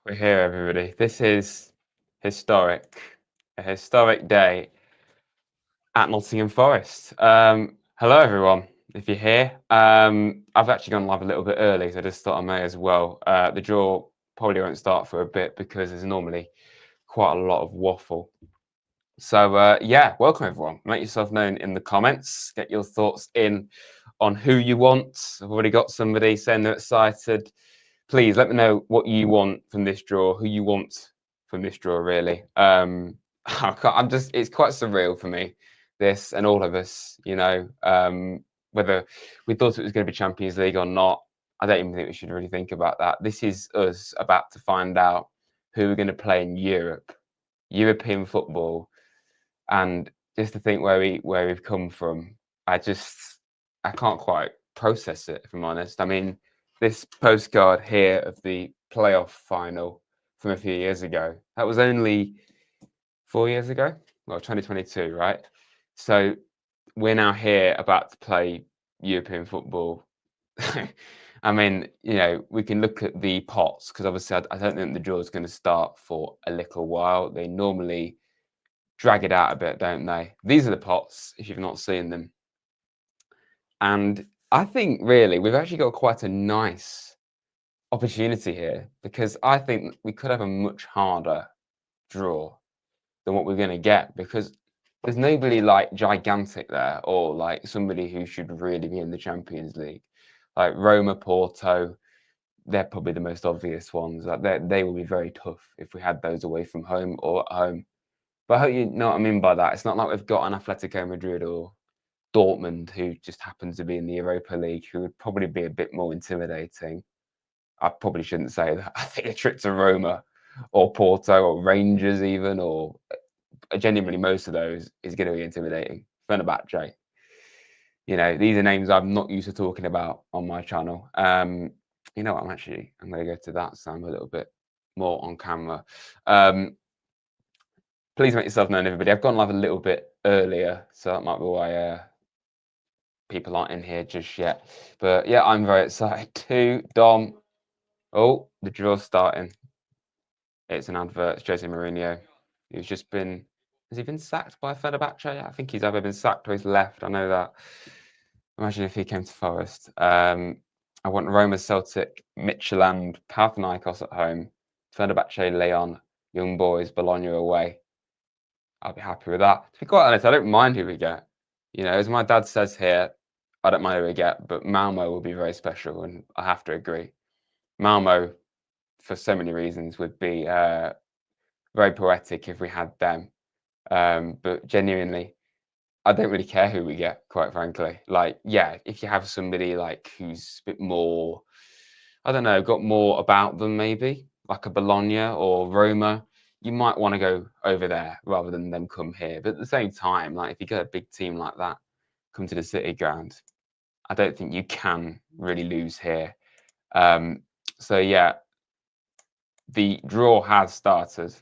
We're here, everybody. This is historic, a historic day at Nottingham Forest. Hello, everyone. If you're here, I've actually gone live a little bit early, so I just thought I may as well. The draw probably won't start for a bit because there's normally quite a lot of waffle. So yeah, welcome everyone. Make yourself known in the comments. Get your thoughts in on who you want. I've already got somebody saying they're excited. Please let me know what you want from this draw, who you want from this draw, really. It's quite surreal for me, this and all of us, whether we thought it was going to be Champions League or not. I don't even think we should really think about that. This is us about to find out who we're going to play in Europe, European football, and just to think where we've come from. I can't quite process it, if I'm honest. I mean, this postcard here of the playoff final from a few years ago, that was only 4 years ago, well, 2022, right? So we're now here about to play European football. I mean, we can look at the pots because obviously I don't think the draw is going to start for a little while. They normally drag it out a bit, don't they? These are the pots, if you've not seen them. And I think really we've actually got quite a nice opportunity here because I think we could have a much harder draw than what we're going to get because there's nobody like gigantic there or like somebody who should really be in the Champions League. Like Roma, Porto, they're probably the most obvious ones. Like they will be very tough if we had those away from home or at home. But I hope you know what I mean by that. It's not like we've got an Atletico Madrid or Dortmund who just happen to be in the Europa League, who would probably be a bit more intimidating. I probably shouldn't say that. I think a trip to Roma or Porto or Rangers even, or genuinely most of those is going to be intimidating. Fenerbahce. These are names I'm not used to talking about on my channel. You know what? I'm going to go to that, so I'm a little bit more on camera. Please make yourself known, everybody. I've gone live a little bit earlier, so that might be why people aren't in here just yet. But yeah, I'm very excited too. Dom. Oh, the draw's starting. It's an advert. It's Jose Mourinho, who's just been... Has he been sacked by Fenerbahce? I think he's either been sacked or he's left. I know that. Imagine if he came to Forest. I want Roma, Celtic, Midtjylland, Panathinaikos at home, Fenerbahce, Leon, Young Boys, Bologna away. I'll be happy with that. To be quite honest, I don't mind who we get. As my dad says here, I don't mind who we get, but Malmo will be very special, and I have to agree. Malmo, for so many reasons, would be very poetic if we had them. But genuinely, I don't really care who we get, quite frankly. Like, yeah, if you have somebody like who's a bit more, I don't know, got more about them, maybe like a Bologna or Roma, you might want to go over there rather than them come here. But at the same time, like if you get a big team like that come to the City ground, I don't think you can really lose here. So yeah, the draw has started.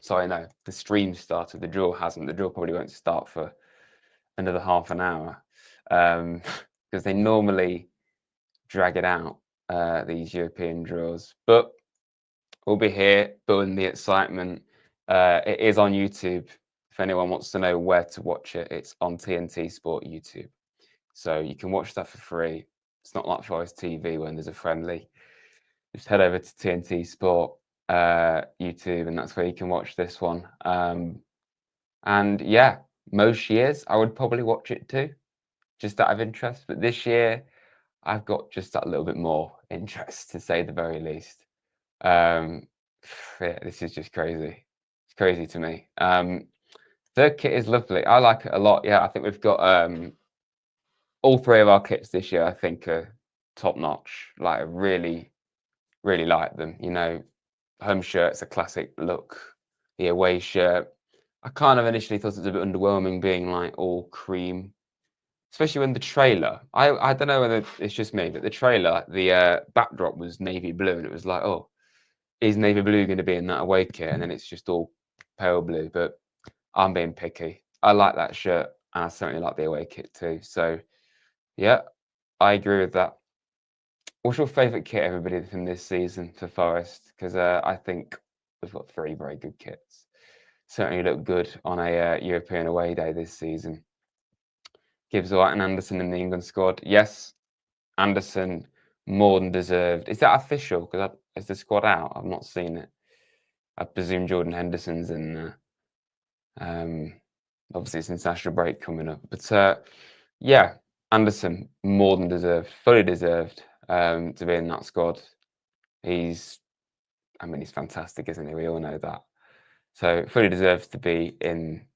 Sorry, no, the stream started. The draw hasn't. The draw probably won't start for another half an hour because they normally drag it out, these European draws. But we'll be here building the excitement. It is on YouTube. If anyone wants to know where to watch it, it's on TNT Sport YouTube. So you can watch that for free. It's not like Forest TV when there's a friendly. Just head over to TNT Sport YouTube, and that's where you can watch this one. And yeah, most years I would probably watch it too, just out of interest. But this year, I've got just that little bit more interest, to say the very least. Yeah, this is just crazy. It's crazy to me. The kit is lovely. I like it a lot. Yeah, I think we've got all three of our kits this year, I think, are top notch. Like, I really, really like them. Home shirt's a classic look. The away shirt, I kind of initially thought it was a bit underwhelming being like all cream, especially when the trailer, I don't know whether it's just me, but the trailer, the backdrop was navy blue, and it was like, oh, is navy blue going to be in that away kit? And then it's just all pale blue. But I'm being picky. I like that shirt, and I certainly like the away kit too. So yeah, I agree with that. what's your favourite kit, everybody, from this season for Forest? Because I think we've got 3 very good kits. Certainly look good on a European away day this season. Gibbs White and Anderson in the England squad. Yes, Anderson more than deserved. Is that official? Because is the squad out? I've not seen it. I presume Jordan Henderson's in there. Obviously, it's international break coming up. But yeah, Anderson more than deserved, fully deserved to be in that squad. He's fantastic, isn't he? We all know that. So fully deserves to be in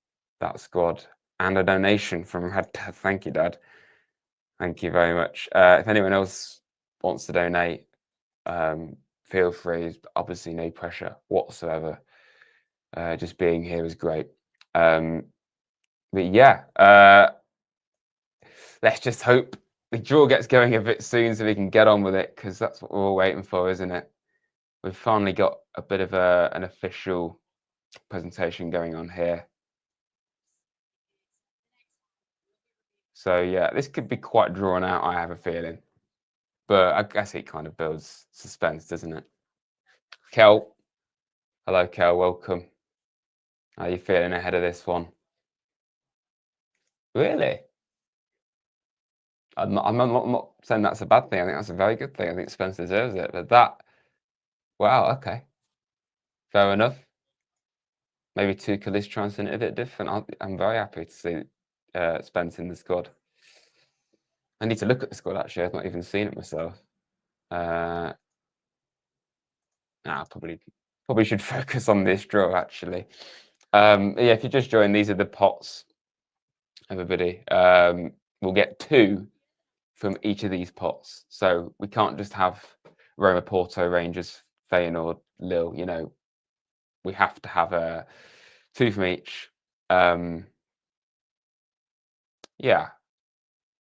that squad. And a donation from Raddad. Thank you, Dad. Thank you very much. If anyone else wants to donate, feel free. Obviously, no pressure whatsoever. Just being here is great. But yeah, let's just hope the draw gets going a bit soon so we can get on with it, because that's what we're all waiting for, isn't it? We've finally got a bit of an official presentation going on here. So yeah, this could be quite drawn out, I have a feeling. But I guess it kind of builds suspense, doesn't it? Kel. Hello, Kel. Welcome. How are you feeling ahead of this one? Really? I'm not saying that's a bad thing. I think that's a very good thing. I think Spence deserves it. But that, wow, okay. Fair enough. Maybe Tuchel is trying something a bit different. I'm very happy to see Spence in the squad. I need to look at the squad, actually. I've not even seen it myself. Probably should focus on this draw, actually. Yeah, if you just joined, these are the pots, everybody. We'll get 2 from each of these pots. So we can't just have Roma, Porto, Rangers, Feyenoord, Lille. You know, we have to have 2 from each. Yeah,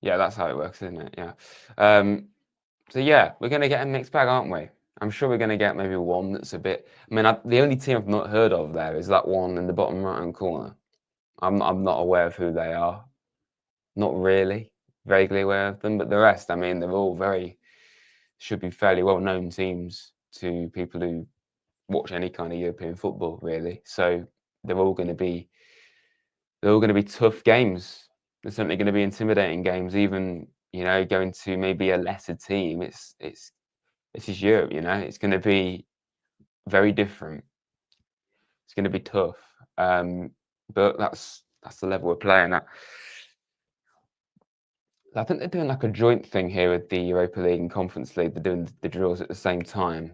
that's how it works, isn't it? Yeah. So yeah, we're going to get a mixed bag, aren't we? I'm sure we're going to get maybe one that's a bit. I mean, the only team I've not heard of there is that one in the bottom right-hand corner. I'm not aware of who they are. Not really. Vaguely aware of them, but the rest, I mean, they're all should be fairly well-known teams to people who watch any kind of European football, really. So they're all going to be tough games. They're certainly going to be intimidating games. Even, you know, going to maybe a lesser team, this is Europe. You know, it's going to be very different. It's going to be tough. But that's the level we're playing at. I think they're doing like a joint thing here with the Europa League and Conference League. They're doing the draws at the same time,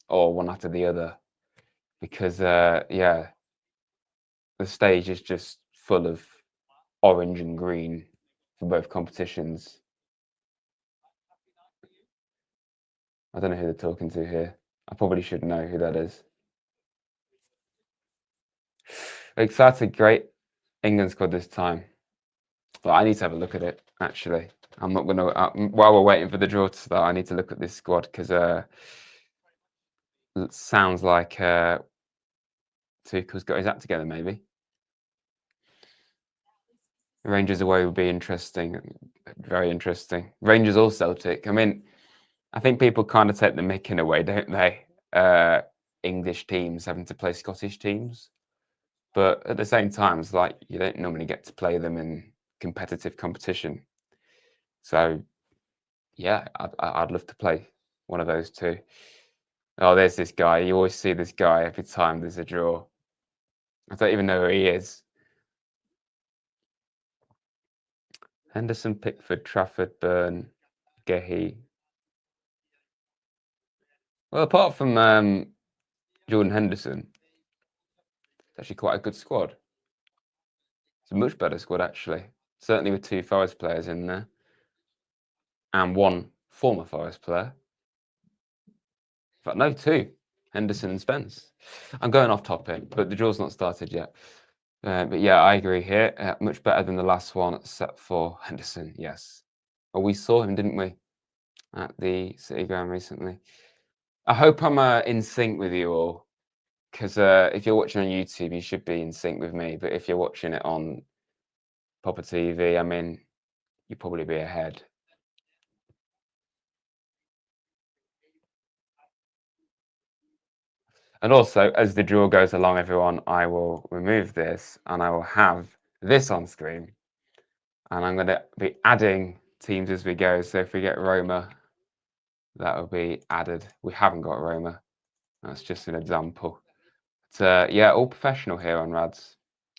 or one after the other, because yeah, the stage is just full of orange and green for both competitions. I don't know who they're talking to here. I probably should know who that is. Excited, great England squad this time. Well, I need to have a look at it, actually. I'm not going to, while we're waiting for the draw to start, I need to look at this squad, because it sounds like Tuchel's got his act together, maybe. Rangers away would be interesting, very interesting. Rangers or Celtic. I mean, I think people kind of take the mick in a way, don't they? English teams having to play Scottish teams. But at the same time, it's like you don't normally get to play them in competitive competition. So, yeah, I'd love to play one of those 2. Oh, there's this guy. You always see this guy every time there's a draw. I don't even know who he is. Henderson, Pickford, Trafford, Byrne, Gehi. Well, apart from Jordan Henderson, it's actually quite a good squad. It's a much better squad, actually. Certainly with 2 Forest players in there. And 1 former Forest player. But no, 2. Henderson and Spence. I'm going off topic, but the draw's not started yet. But yeah, I agree here. Much better than the last one, except for Henderson, yes. Well, we saw him, didn't we, at the City Ground recently. I hope I'm in sync with you all, because if you're watching on YouTube, you should be in sync with me. But if you're watching it on proper TV, I mean, you'd probably be ahead. And also, as the draw goes along, everyone, I will remove this and I will have this on screen. And I'm going to be adding teams as we go. So if we get Roma, that will be added. We haven't got Roma. That's just an example. But yeah, all professional here on Rads.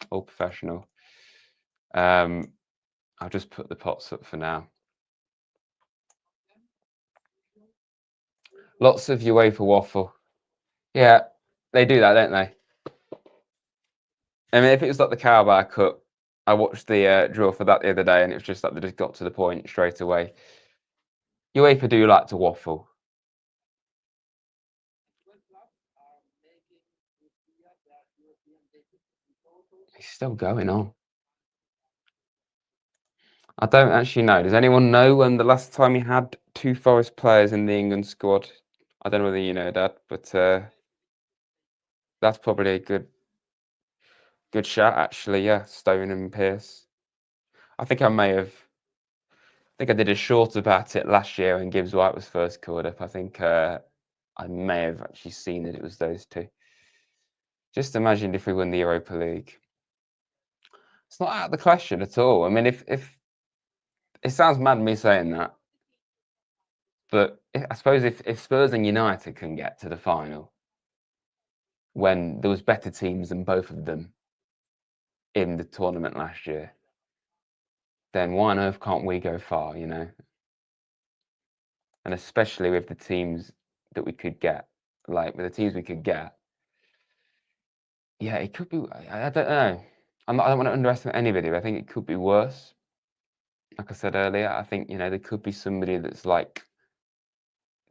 All professional. I'll just put the pots up for now. Lots of UEFA waffle. Yeah, they do that, don't they? I mean, if it was like the Carabao Cup, I watched the draw for that the other day, and it was just like they just got to the point straight away. UEFA do like to waffle. It's still going on. I don't actually know. Does anyone know when the last time you had 2 Forest players in the England squad? I don't know whether you know, Dad, but that's probably a good shot, actually. Yeah, Stone and Pearce. I think I did a short about it last year when Gibbs White was first called up. I think I may have actually seen that it was those two. Just imagine if we win the Europa League. It's not out of the question at all. I mean, if it sounds mad me saying that, but I suppose if Spurs and United can get to the final, when there was better teams than both of them in the tournament last year, then why on earth can't we go far, you know? And especially with the teams that we could get, like with the teams we could get, yeah, it could be. I don't know. I don't want to underestimate anybody, but I think it could be worse. Like I said earlier, I think there could be somebody that's like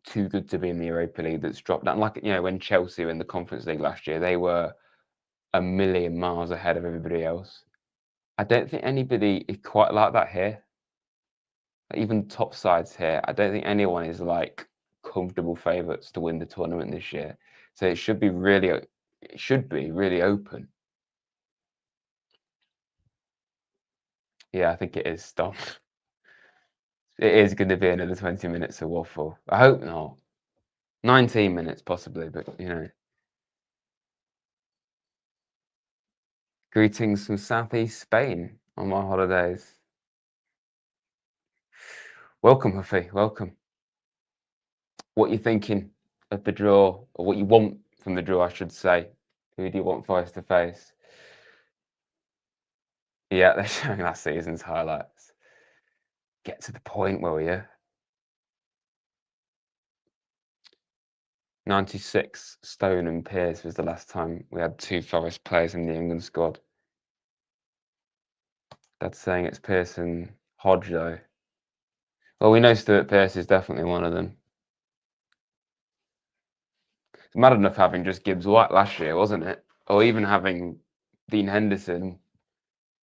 too good to be in the Europa League that's dropped down. Like when Chelsea were in the Conference League last year, they were a million miles ahead of everybody else. I don't think anybody is quite like that here. Even top sides here, I don't think anyone is like comfortable favourites to win the tournament this year. So it should be really open. Yeah, I think it is, Dom. It is going to be another 20 minutes of waffle. I hope not. 19 minutes possibly, but Greetings from Southeast Spain on my holidays. Welcome, Huffy. Welcome. What you thinking of the draw, or what you want from the draw, I should say? Who do you want face to face? Yeah, they're showing last season's highlights. Get to the point, will you? 96, Stone and Pearce was the last time we had 2 Forest players in the England squad. Dad's saying it's Pearce and Hodge, though. Well, we know Stuart Pearce is definitely one of them. It's mad enough having just Gibbs White last year, wasn't it? Or even having Dean Henderson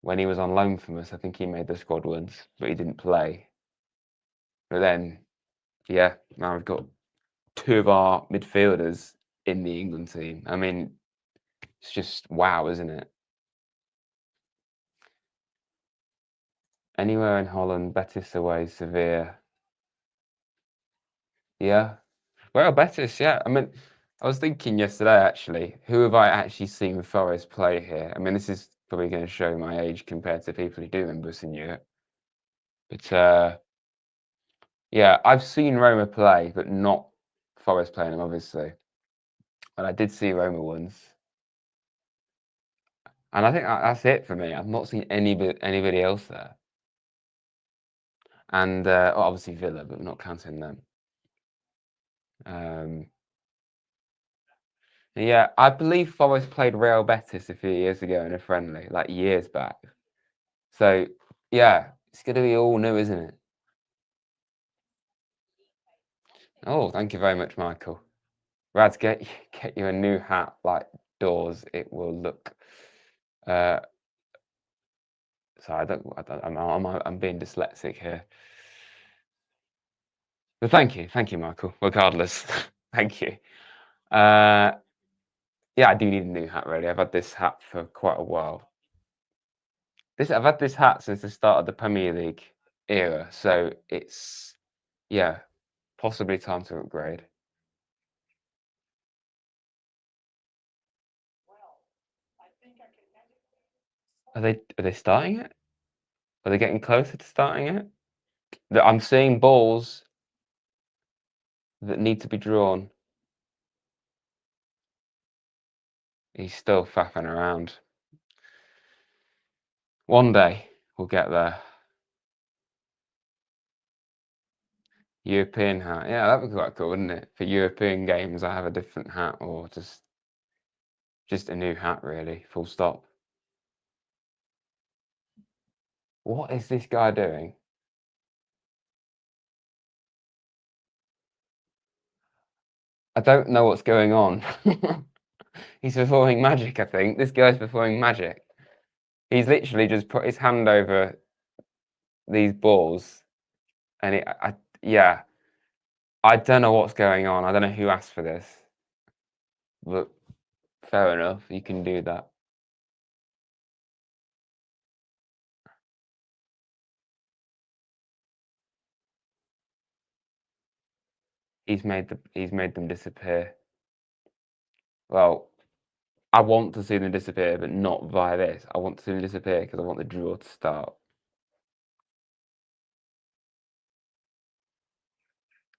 when he was on loan from us. I think he made the squad once, but he didn't play. But then, yeah, now we've got 2 of our midfielders in the England team. I mean, it's just wow, isn't it? Anywhere in Holland, Betis away, Sevilla. Yeah. Well, Betis, yeah. I mean, I was thinking yesterday, actually, who have I actually seen Forest play here? I mean, this is probably going to show my age compared to people who do remember us in Europe. But yeah, I've seen Roma play, but not Forest playing them, obviously. And I did see Roma once. And I think that's it for me. I've not seen anybody else there. And obviously Villa, but we're not counting them. Yeah, I believe Forest played Real Betis a few years ago in a friendly, like years back. So yeah, it's going to be all new, isn't it? Oh, thank you very much, Michael. Rads, get you a new hat like doors. It will look. Sorry, I'm being dyslexic here. But thank you, Michael. Regardless, thank you. Yeah, I do need a new hat. Really, I've had this hat for quite a while. I've had this hat since the start of the Premier League era, so it's possibly time to upgrade. Are they starting it? Are they getting closer to starting it? I'm seeing balls that need to be drawn. He's still faffing around. One day we'll get there. European hat. Yeah, that would be quite cool, wouldn't it? For European games, I have a different hat, or just a new hat, really. Full stop. What is this guy doing? I don't know what's going on. He's performing magic, I think. This guy's performing magic. He's literally just put his hand over these balls, and yeah, I don't know what's going on. I don't know who asked for this, but fair enough. You can do that. He's made them disappear. Well, I want to see them disappear, but not via this. I want to see them disappear because I want the draw to start.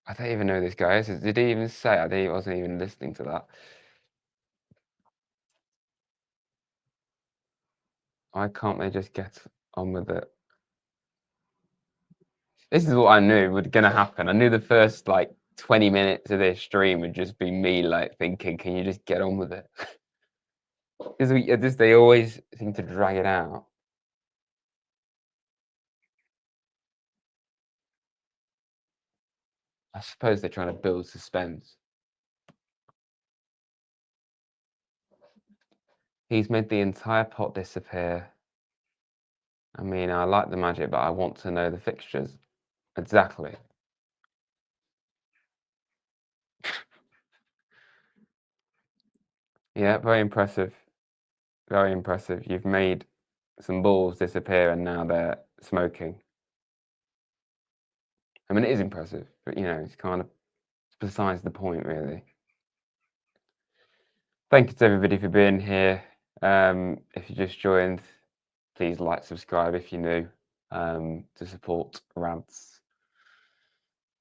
I don't even know who this guy is. Did he even say? I wasn't even listening to that. Why can't they just get on with it? This is what I knew was going to happen. I knew the first like 20 minutes of this stream would just be me like thinking, can you just get on with it? Because they always seem to drag it out. I suppose they're trying to build suspense. He's made the entire pot disappear. I mean, I like the magic, but I want to know the fixtures. Exactly. Yeah, very impressive. Very impressive. You've made some balls disappear and now they're smoking. I mean, it is impressive, but you know, it's kind of besides the point, really. Thank you to everybody for being here. If you just joined, please like, subscribe if you're new, to support Rads.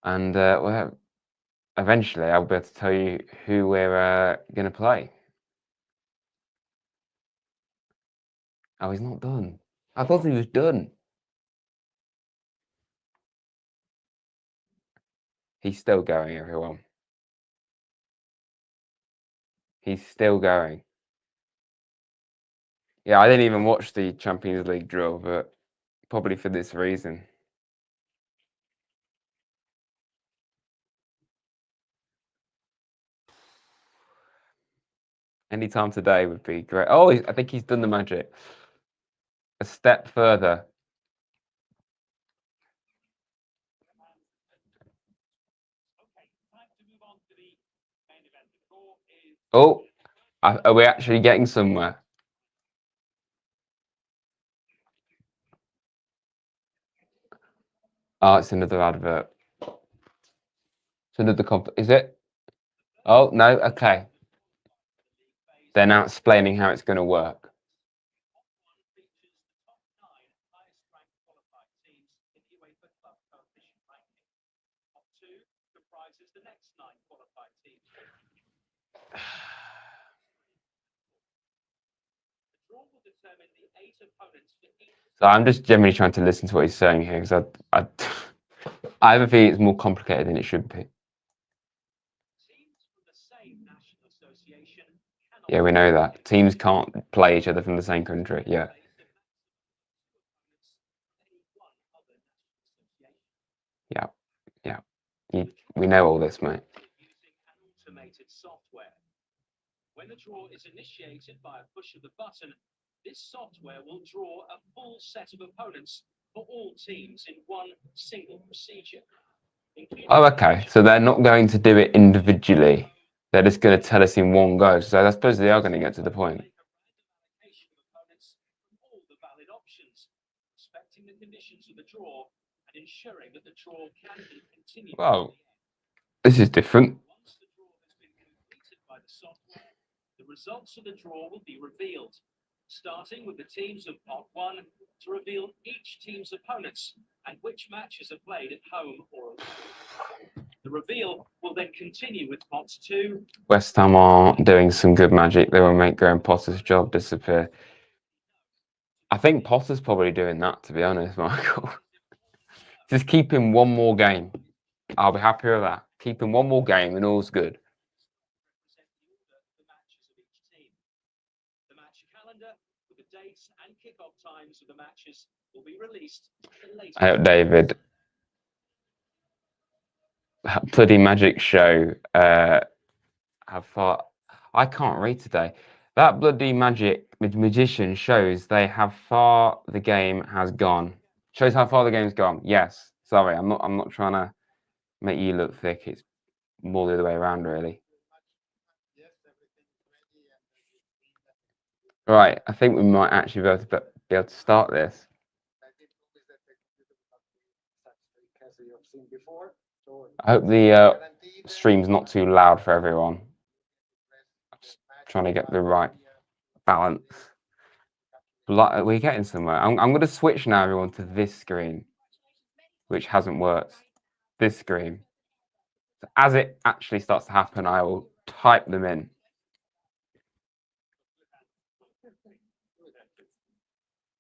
And well, eventually I'll be able to tell you who we're going to play. Oh, he's not done. I thought he was done. He's still going, everyone. He's still going. Yeah, I didn't even watch the Champions League draw, but probably for this reason. Any time today would be great. Oh, I think he's done the magic. A step further. Oh, are we actually getting somewhere? Oh, it's another advert. It's another is it? Oh, no, okay. They're now explaining how it's going to work. So I'm just generally trying to listen to what he's saying here because I have a feeling it's more complicated than it should be. Yeah, we know that. Teams can't play each other from the same country. Yeah. Yeah. Yeah. We know all this, mate. When the draw is initiated by a push of the button, this software will draw a full set of opponents for all teams in one single procedure. Oh, okay. So they're not going to do it individually. They're just going to tell us in one go. So I suppose they are going to get to the point. Well, this is different. The results of the draw will be revealed. starting with the teams of Pot 1 to reveal each team's opponents and which matches are played at home or away. The reveal will then continue with Pots 2. West Ham are doing some good magic. They will make Graham Potter's job disappear. I think Potter's probably doing that, to be honest, Michael. Just keep him one more game. I'll be happy with that. Keep him one more game and all's good. The matches of each team. The match calendar with the dates and kick-off times of the matches will be released later. I hope David. That bloody magic show. How far? I can't read today. That bloody magician shows they have far the game has gone. Shows how far the game's gone. Yes. Sorry, I'm not trying to make you look thick. It's more the other way around, really. Right. I think we might actually be able to start this. I hope the stream's not too loud for everyone. Just trying to get the right balance. We're getting somewhere. I'm going to switch now, everyone, to this screen, which hasn't worked. This screen. So as it actually starts to happen, I will type them in.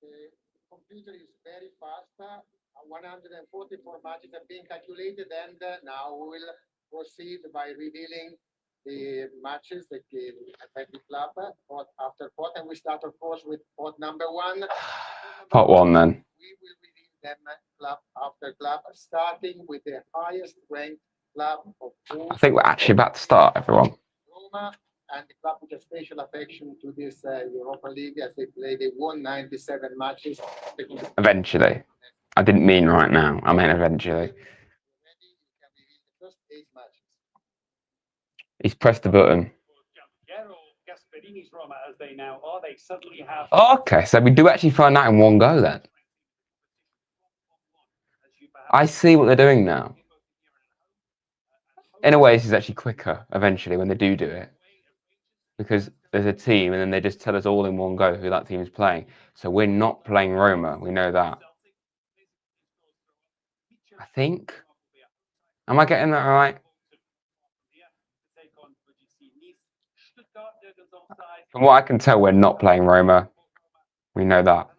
The computer is very fast. 144 matches have been calculated, and now we will proceed by revealing the matches that the club pot after pot, and we start, of course, with pot number 1. Pot 1, then. We will reveal them club after club, starting with the highest ranked club of all. I think we're actually about to start, everyone. Roma, and the club with a special affection to this Europa League, as they won 97 matches. Eventually. I didn't mean right now. I meant eventually. He's pressed the button. Okay, so we do actually find that in one go then. I see what they're doing now. In a way, this is actually quicker eventually when they do it. Because there's a team and then they just tell us all in one go who that team is playing. So we're not playing Roma. We know that. I think. Am I getting that right? From what I can tell, we're not playing Roma. We know that.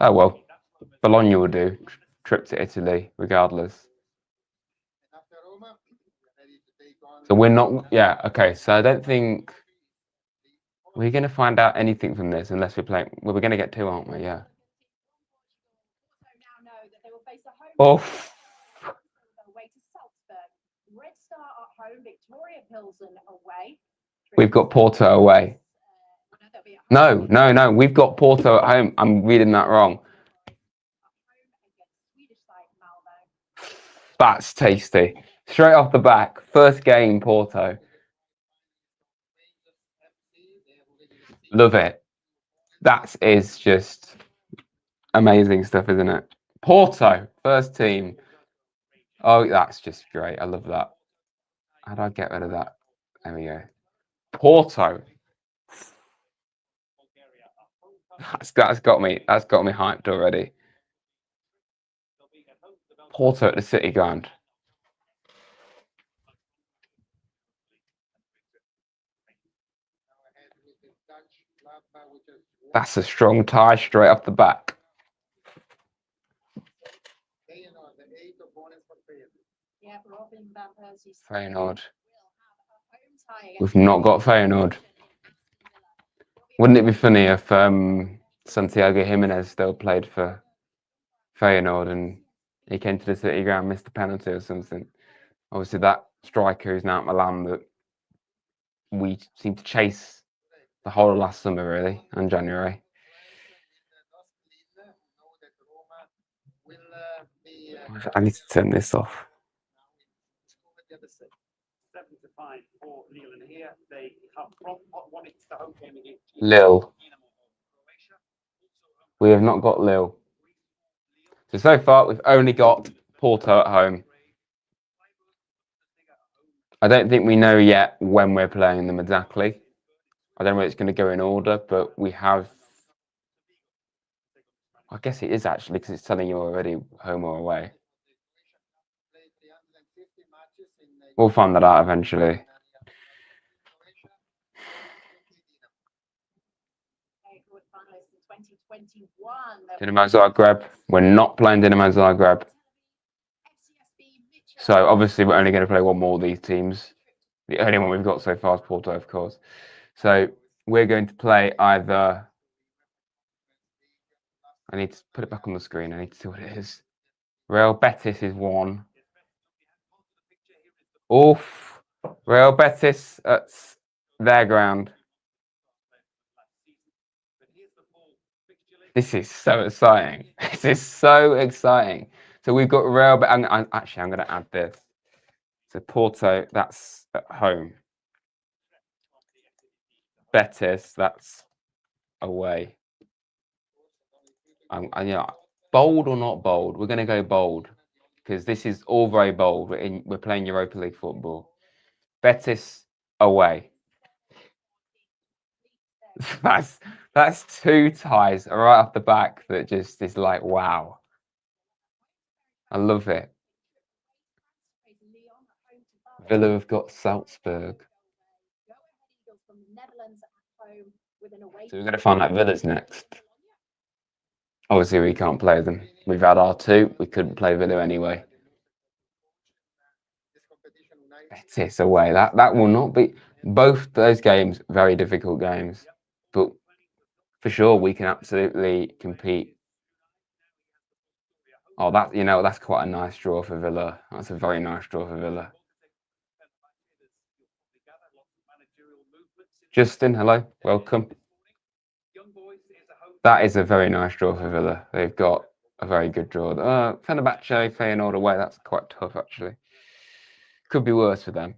Oh, well. Bologna will do. Trip to Italy, regardless. So we're not... Yeah, okay. So I don't think... We're going to find out anything from this unless we're playing... Well, we're going to get 2, aren't we? Yeah. Oh. We've got Porto away. No. We've got Porto at home. I'm reading that wrong. That's tasty. Straight off the back. First game, Porto. Love it. That is just amazing stuff, isn't it? Porto, first team. Oh, that's just great. I love that. How do I get rid of that? There we go. Porto. That's got me hyped already. Porto at the City Ground. That's a strong tie straight off the back. Feyenoord. We've not got Feyenoord. Wouldn't it be funny if Santiago Jimenez still played for Feyenoord and he came to the City Ground, missed a penalty or something? Obviously, that striker who's now at Milan that we seem to chase the whole of last summer, really, and January. I need to turn this off. 7-5 for Lille, and here they have won it the home game against Lille. We have not got Lille. So far, we've only got Porto at home. I don't think we know yet when we're playing them exactly. I don't know whether it's going to go in order, but we have. I guess it is actually because it's telling you already home or away. We'll find that out eventually. Dinamo Zagreb. We're not playing Dinamo Zagreb. So obviously we're only going to play one more of these teams. The only one we've got so far is Porto, of course. So we're going to play either. I need to put it back on the screen. I need to see what it is. Real Betis is one. Oof. Real Betis, that's their ground. This is so exciting. This is so exciting. So we've got Real Betis. Actually, I'm going to add this. So Porto, that's at home. Betis, that's away. Bold or not bold? We're going to go bold because this is all very bold. We're playing Europa League football. Betis away. That's two ties right off the back that just is like, wow. I love it. Villa have got Salzburg. So we're going to find out Villa's next. Obviously, we can't play them. We've had our two. We couldn't play Villa anyway. Betis away. That will not be. Both those games, very difficult games. But for sure, we can absolutely compete. Oh, that's quite a nice draw for Villa. That's a very nice draw for Villa. Justin, hello, welcome. That is a very nice draw for Villa. They've got a very good draw. Fenerbahce, Feyenoord away. That's quite tough, actually. Could be worse for them.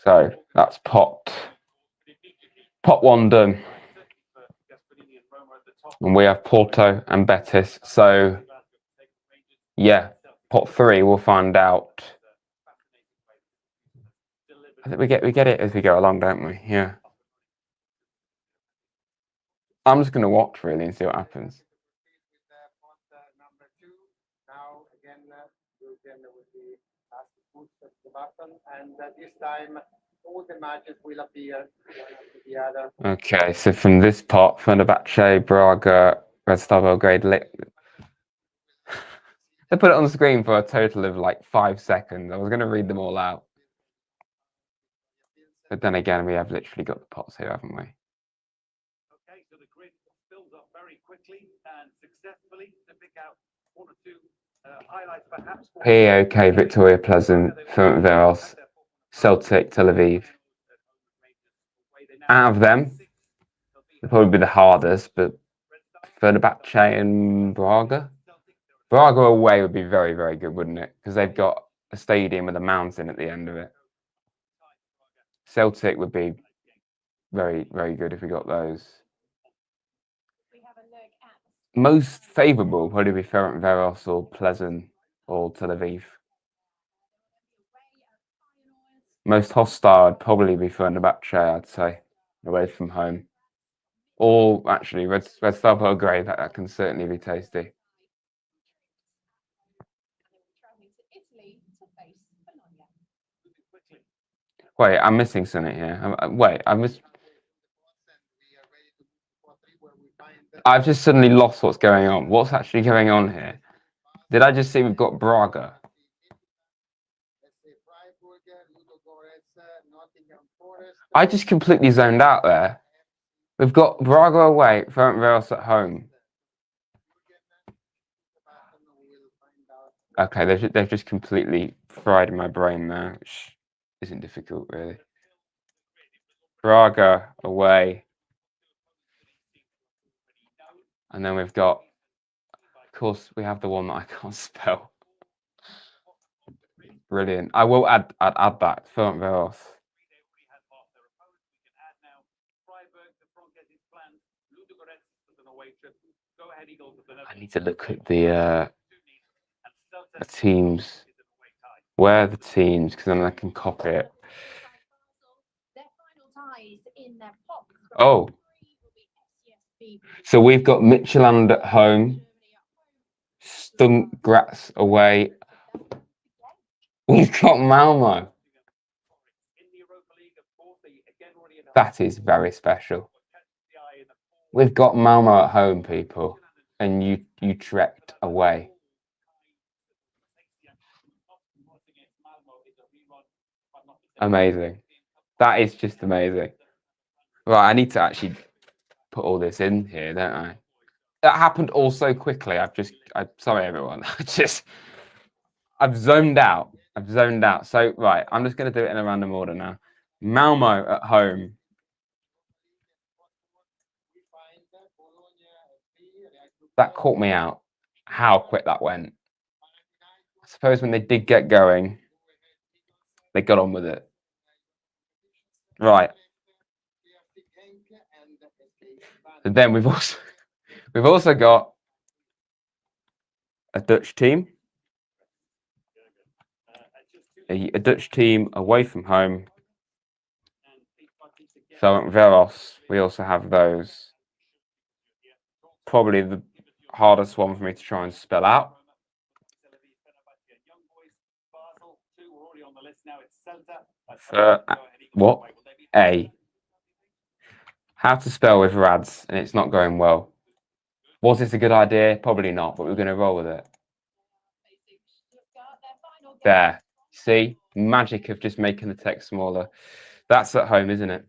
So that's pot one done. And we have Porto and Betis. So yeah, pot three, we'll find out. I think we get it as we go along, don't we? Yeah. I'm just gonna watch really and see what happens. Now again, will be asked to push the button, and this time all the matches will appear one after the other. Okay, so from this pot, Fenerbahce, Braga, Red Star Belgrade. They put it on the screen for a total of like 5 seconds. I was going to read them all out. But then again, we have literally got the pots here, haven't we? Okay, so the grid fills up very quickly and successfully to pick out one or two highlights perhaps. POK, Victoria Pleasant, Ferencváros, Celtic, Tel Aviv. Out of them, they'll probably be the hardest, but Fenerbahce and Braga. Braga away would be very, very good, wouldn't it? Because they've got a stadium with a mountain at the end of it. Celtic would be very, very good if we got those. Most favourable probably be Ferencváros or Pleasant or Tel Aviv. Most hostile would probably be Fenerbahce, I'd say, away from home. Or actually, Red Star Belgrade, that can certainly be tasty. Wait, I'm missing something here. I've just suddenly lost what's going on. What's actually going on here? Did I just see we've got Braga? I just completely zoned out there. We've got Braga away, Ferencváros at home. Okay, they've just completely fried my brain there, which isn't difficult really. Braga away. And then we've got, of course, we have the one that I can't spell. Brilliant. I will add that. Ferencváros. I need to look at the the teams. Where are the teams? Because then I can copy it. Oh. So we've got Midtjylland at home. Stuttgart away. We've got Malmo. That is very special. We've got Malmo at home, people, and Utrecht away. Amazing. That is just amazing. Right, I need to actually put all this in here, don't I? That happened all so quickly. I'm sorry, everyone. I've zoned out. So, right, I'm just going to do it in a random order now. Malmo at home. That caught me out. How quick that went. I suppose when they did get going, they got on with it. Right. And then we've also got a Dutch team. A Dutch team away from home. Veros, we also have those. Probably the hardest one for me to try and spell out. What? A. How to spell with rads, and it's not going well. Was this a good idea? Probably not, but we're going to roll with it. There. See? Magic of just making the text smaller. That's at home, isn't it?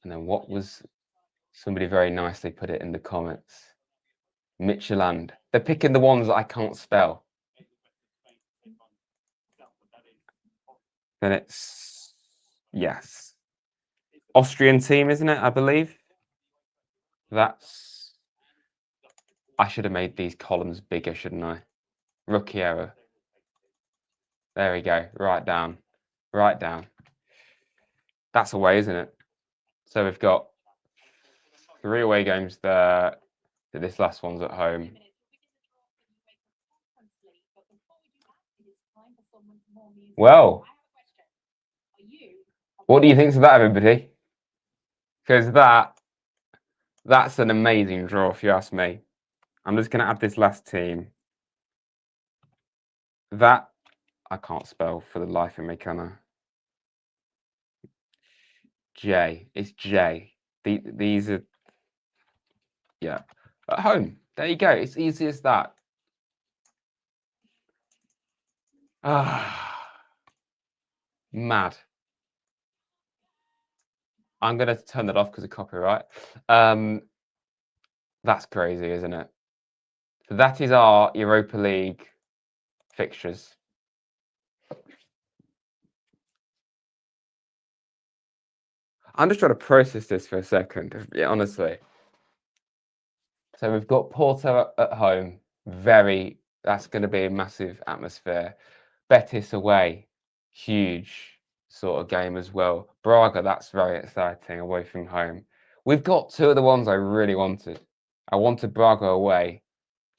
And then what was... Somebody very nicely put it in the comments. Midtjylland. They're picking the ones that I can't spell. Then it's... Yes. Austrian team, isn't it? I believe. That's... I should have made these columns bigger, shouldn't I? Rookie error. There we go. Right down. That's away, isn't it? So we've got 3 away games there. This last one's at home. Well, what do you think of that, everybody? Because that's an amazing draw, if you ask me. I'm just going to add this last team. That I can't spell for the life of me, can I? J. It's J. These are, yeah, at home. There you go. It's easy as that. Mad. I'm going to turn that off because of copyright. That's crazy, isn't it? So that is our Europa League fixtures. I'm just trying to process this for a second, yeah, honestly. So we've got Porto at home. That's going to be a massive atmosphere. Betis away, huge sort of game as well. Braga, that's very exciting, away from home. We've got 2 of the ones I really wanted. I wanted Braga away,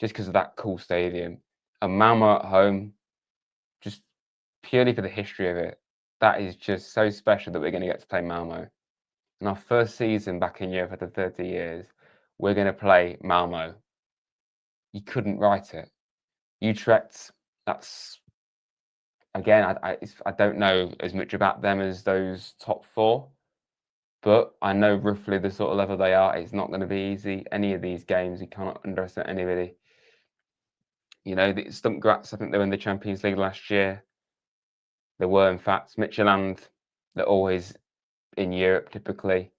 just because of that cool stadium. And Malmo at home, just purely for the history of it. That is just so special that we're going to get to play Malmo. In our first season back in Europe after 30 years, we're going to play Malmo. You couldn't write it. Utrecht, that's... Again, I don't know as much about them as those top 4, but I know roughly the sort of level they are. It's not going to be easy. Any of these games, you cannot underestimate anybody. You know, the Stuttgart, I think they were in the Champions League last year. They were, in fact. Midtjylland, they're always in Europe, typically.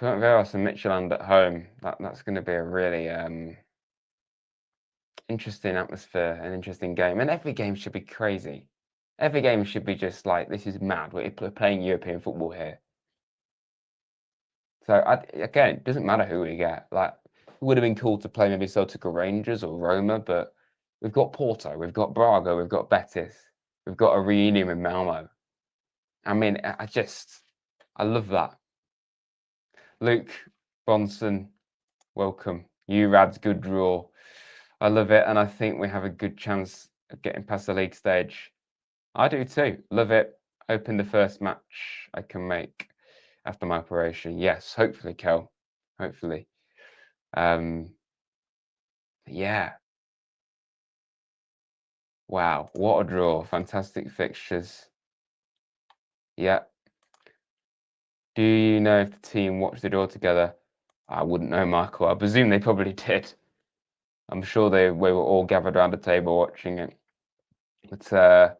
Veros and Midtjylland at home, that's going to be a really interesting atmosphere, an interesting game. And every game should be crazy. Every game should be just like, this is mad. We're playing European football here. So, again, it doesn't matter who we get. Like, it would have been cool to play maybe Celtic or Rangers or Roma, but we've got Porto, we've got Braga, we've got Betis, we've got a reunion with Malmo. I mean, I love that. Luke Bronson, welcome. You Rads, good draw. I love it, and I think we have a good chance of getting past the league stage. I do too. Love it. Hoping the first match I can make after my operation. Yes, hopefully, Kel. Hopefully. Yeah. Wow, what a draw. Fantastic fixtures. Yeah. Do you know if the team watched the draw together? I wouldn't know, Michael. I presume they probably did. I'm sure we were all gathered around the table watching it. But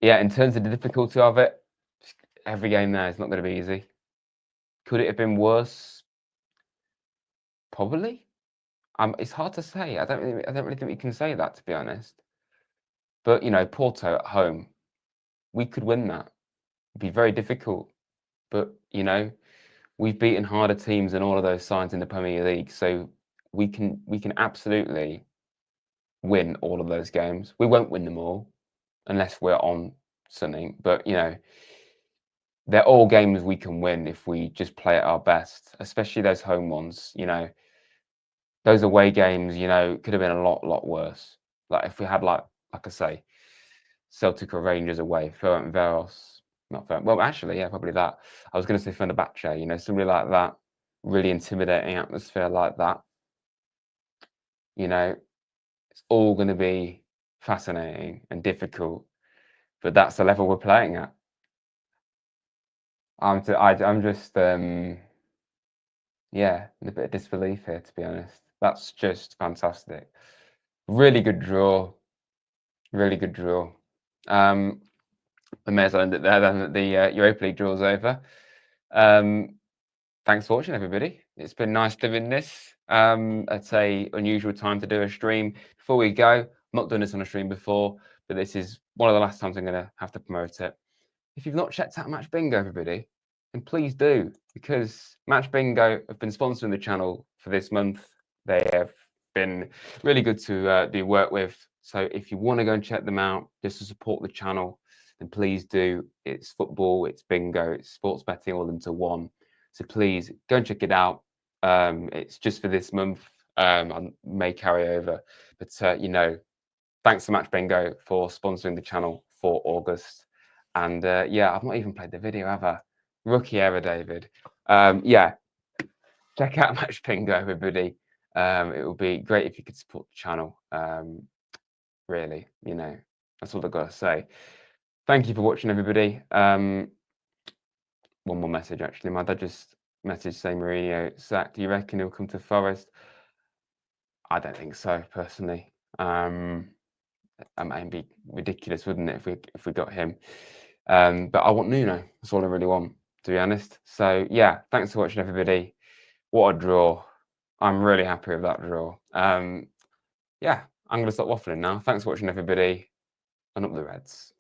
yeah, in terms of the difficulty of it, every game there is not going to be easy. Could it have been worse? Probably. It's hard to say. I don't really think we can say that, to be honest. But you know, Porto at home, we could win that. It'd be very difficult. But you know, we've beaten harder teams than all of those sides in the Premier League, so we can absolutely win all of those games. We won't win them all unless we're on something. But you know, they're all games we can win if we just play at our best, especially those home ones. You know, those away games, you know, could have been a lot worse. Like if we had like I say, Celtic or Rangers away, Ferencváros, not Ferencváros. Well, actually, yeah, probably that. I was going to say Fenerbahce, you know, somebody like that, really intimidating atmosphere like that. You know, it's all going to be fascinating and difficult, but that's the level we're playing at. I'm just yeah, in a bit of disbelief here, to be honest. That's just fantastic. Really good draw. Really good draw. I may as well end it there then. The Europa League draw's over. Thanks for watching, everybody. It's been nice doing this. It's a unusual time to do a stream. Before we go, I'm not done this on a stream before, but this is one of the last times I'm going to have to promote it. If you've not checked out Match Bingo, everybody, then please do, because Match Bingo have been sponsoring the channel for this month. They have been really good to do work with. So if you want to go and check them out just to support the channel, then please do. It's football, it's bingo, it's sports betting all into one. So please go and check it out. It's just for this month. I may carry over, but you know, thanks to Match Bingo for sponsoring the channel for August. And yeah, I've not even played the video, have I? Rookie error, David. Yeah, check out Match Bingo, everybody. It would be great if you could support the channel. Really, you know, that's all I've got to say. Thank you for watching, everybody. One more message, actually. My dad just messaged saying Mourinho sacked. Do you reckon he'll come to Forest? I don't think so, personally. It'd be ridiculous, wouldn't it, if we got him? But I want Nuno. That's all I really want, to be honest. So yeah, thanks for watching, everybody. What a draw! I'm really happy with that draw. Yeah, I'm going to stop waffling now. Thanks for watching, everybody, and up the Reds.